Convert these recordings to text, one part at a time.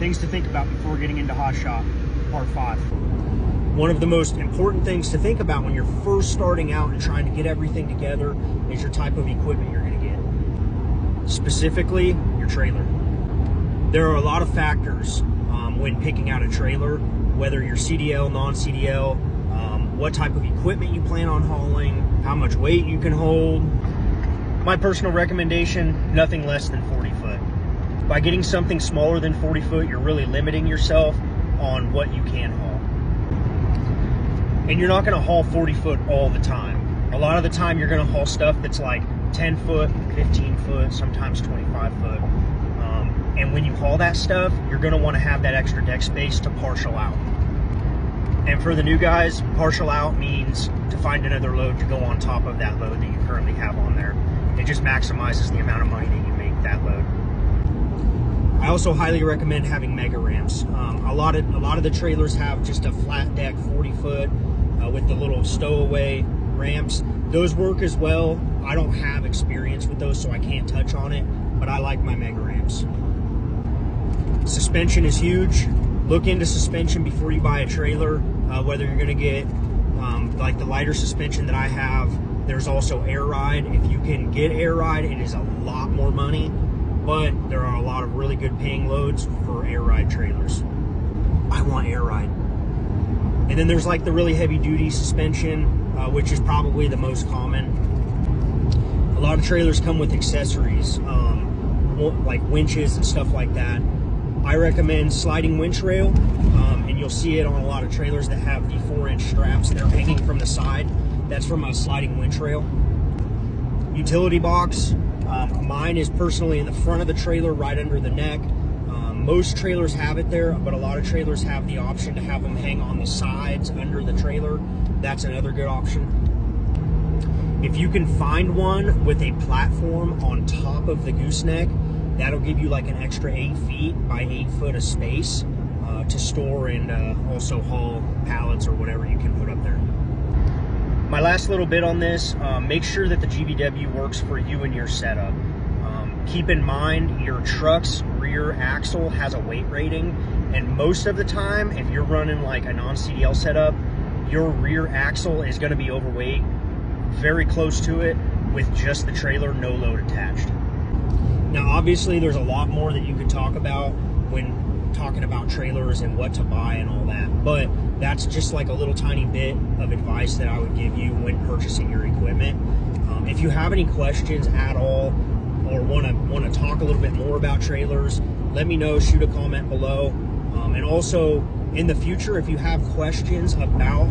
Things to think about before getting into Hotshot, part 5. One of the most important things to think about when you're first starting out and trying to get everything together is your type of equipment you're going to get. Specifically, your trailer. There are a lot of factors when picking out a trailer, whether you're CDL, non-CDL, what type of equipment you plan on hauling, how much weight you can hold. My personal recommendation, nothing less than 40 foot. By getting something smaller than 40 foot, you're really limiting yourself on what you can haul. And you're not gonna haul 40 foot all the time. A lot of the time you're gonna haul stuff that's like 10 foot, 15 foot, sometimes 25 foot. And when you haul that stuff, you're gonna wanna have that extra deck space to partial out. And for the new guys, partial out means to find another load to go on top of that load that you currently have on there. It just maximizes the amount of money that you make that load. I also highly recommend having mega ramps. A lot of the trailers have just a flat deck 40 foot with the little stowaway ramps. Those work as well. I don't have experience with those, so I can't touch on it, but I like my mega ramps. Suspension is huge. Look into suspension before you buy a trailer, whether you're gonna get like the lighter suspension that I have. There's also air ride. If you can get air ride, it is a lot more money, but there are a lot of really good paying loads for air ride trailers. I want air ride. And then there's like the really heavy duty suspension, which is probably the most common. A lot of trailers come with accessories, like winches and stuff like that. I recommend sliding winch rail, and you'll see it on a lot of trailers that have the 4-inch straps that are hanging from the side. That's from a sliding winch rail. Utility box, mine is personally in the front of the trailer, right under the neck. Most trailers have it there, but a lot of trailers have the option to have them hang on the sides under the trailer. That's another good option. If you can find one with a platform on top of the gooseneck, that'll give you like an extra 8 feet by 8 foot of space to store and also haul pallets or whatever you can put up there. My last little bit on this, make sure that the GVW works for you and your setup. Keep in mind your truck's rear axle has a weight rating, and most of the time, if you're running like a non-CDL setup, your rear axle is gonna be overweight, very close to it, with just the trailer, no load attached. Now, obviously, there's a lot more that you could talk about when talking about trailers and what to buy and all that, but that's just like a little tiny bit of advice that I would give you when purchasing your equipment. If you have any questions at all or want to talk a little bit more about trailers, let me know, shoot a comment below. And also, in the future, if you have questions about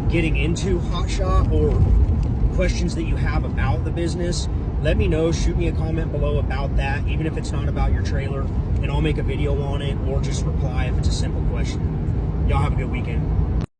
getting into Hotshot or questions that you have about the business, let me know, shoot me a comment below about that, even if it's not about your trailer, and I'll make a video on it or just reply if it's a simple question. Y'all have a good weekend.